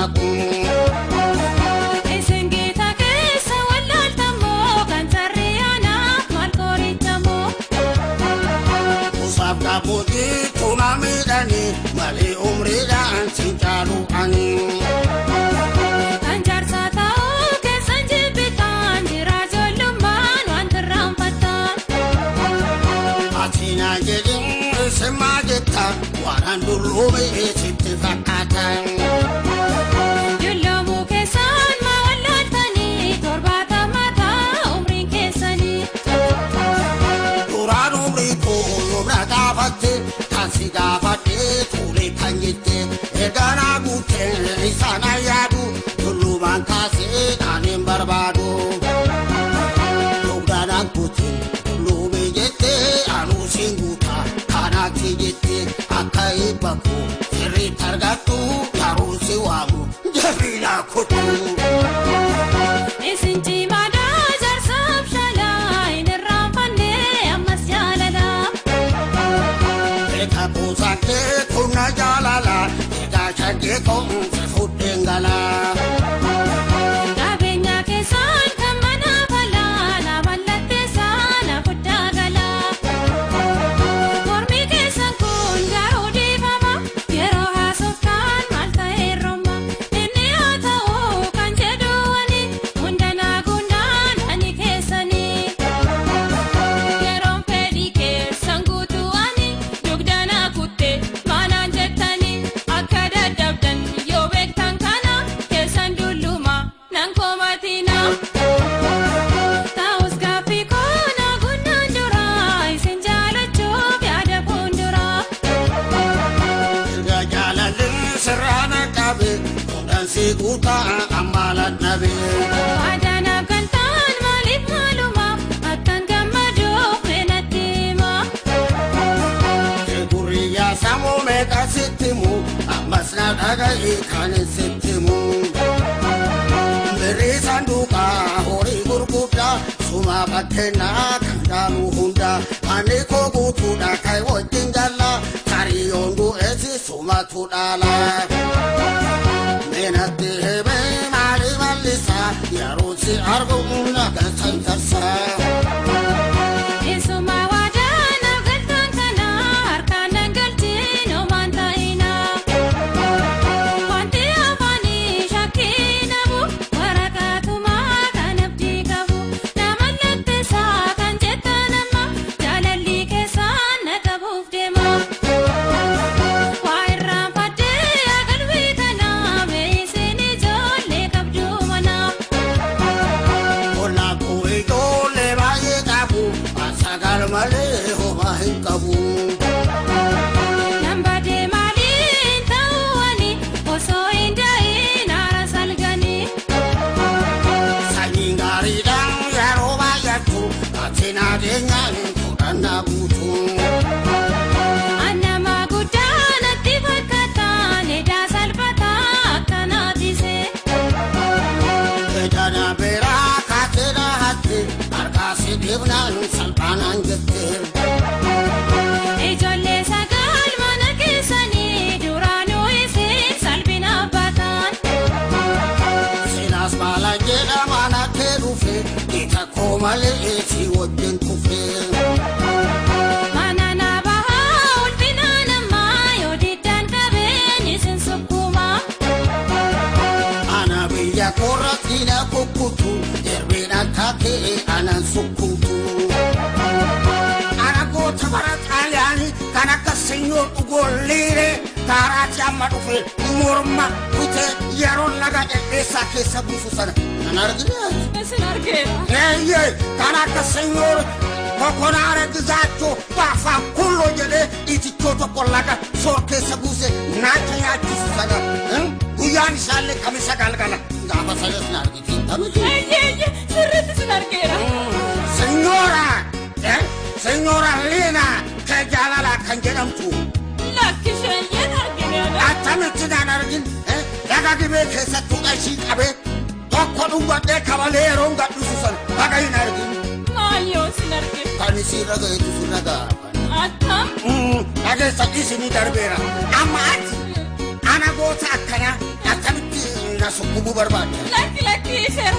naqu Esengita keessa wallaaltamoo kan sarriyaana maal qooritamoo Usaf kabuti tunamidani mali umridaan sincalu ani kan jaarsaa ta'uu keessan jibbitaan jira jollumaan waan tirraanfattaan Atina jedhin semajetta waran dulume sitti fakkaatan Julloomu keessan maa wallaaltanii torbaatama ta'a umriin keessanii Duraan umrii koo yoomna gaafatte Tansi gaafatte ture kan jette Eeganaa guuttee isaan ayyaadu Tullumaan kaasee dhaaniin barbaadu Dugdanaan guuttee tulluumee jette Anuusiin guutaa kanaatti jette Akka eebbaku sirriitti argattu Yaruusi waamu jabiinaa kuttu Isin cimaadhaa jaarsaaf shalaa hin irraanfannee ammas jaalalaa Eka kuusaankee kunna jaalala Egaa shaggee koomse fuddeen galaa Qabeenya keessaan kan mana falaa na mallatteessaa na fuddaa galaa Mormi keessan kun garuu dhiifama yeroo haasoftaan maal ta'ee romma Inni haa ta'uu kan jedhu ani hundanaa gundaan ani keessanii Yeroon fedhii keessan guutuu ani dugdanaa kutte maanaan jettanii akka dadhabdan yoo beektan kana keessan dulluma nan komatina Ta'us gaaffii koo na gunnaan dura isin jaalachuuf yaada fuuldura Egaa jaalalli sirraana qabe Kudhansi guutaa ammaalan dhabe Waadanaaf kan ta'an maaliif maaluma akkan gammaduuf feenatti hima Gurriyaa sammuu meeqa sitti mu Ammas na dhaga'i kan sitti mu Birrii sanduuqaa horii gurguddaa Suma bakkeenaa kan dhaalu hunda Manni koo guutuudha kan wajjin galla Kariyoon du'eessi sumatu dhaala Meenatti himee maali mallisaa Yeroo si argu nagarsan tarsaa Isuma waadanaaf galtaan kana harkaan nan galchiin homaan ta'ina Wanti afaanii shakkii namu waraqaatumaa kan abdii qabu Na mallatteessaa kan jettan amma jaalalli keessaan na qabuuf deema Waa irraanfadhee qalbii kanaa mee isin ijoollee qabduu manaa Ollaa koo ijoollee baay'ee qabu Asagal malee homaa hin qabu Nan badee maaliin ta'uu ani osoo hin da'iin haara salganii Sanyiin gaariidhaan yeroo baay'attu Ati naadeenyaan fudhannaa guutu Annama guddaa natti fakkaataan edaa salphataa akkanaatise Ejana beeraa kaatee dhaahatte Harkaa si deebnaan salphaanaan jette Ijoollee sagal mana keessanii duraanuu isin salphina baataan Silaas maala jedhama nattee dhufe Dhiita koo malee si wajjin kufe Mana na bahaa ulfina namaa yoo diddaan qabeen isin sukkuma Ana biyya koorratti na kukkutu Erbeen akka kee anan sukkutu Ana goota bara xaaliyaanii kan akka senyoor dhugoolliire Kaaraatti amma dhufe morma kutee yeroo laga dhedheessaa keessa buusu sana Nan argine Isin argeera Eeyyee kan akka senyoor kokonaara gizaachoo baafaa kulloo jedhee itichoo tokko laga soor keessa buuse naacha nyaachisu sana Guyyaan isaallee kamisa galgala gaafa sanas na argitiin tanuti sirriitti isin argeera Señora Lina que jaalala kan jedhamtu Lakki shayyeen argineera Attamitti naan argin Laga gibee keessattuu qarshii qabee Tokko dhuunfadhee kabalee yeroon gadhiisu sana baga hin argin Maal yoo isin argin Kan isii raga'eetu si ragaa Attam dhageessa isinii darbeera Amma ati ana goota akkanaa attamitti sukkubuu barbaadda. Lakki seera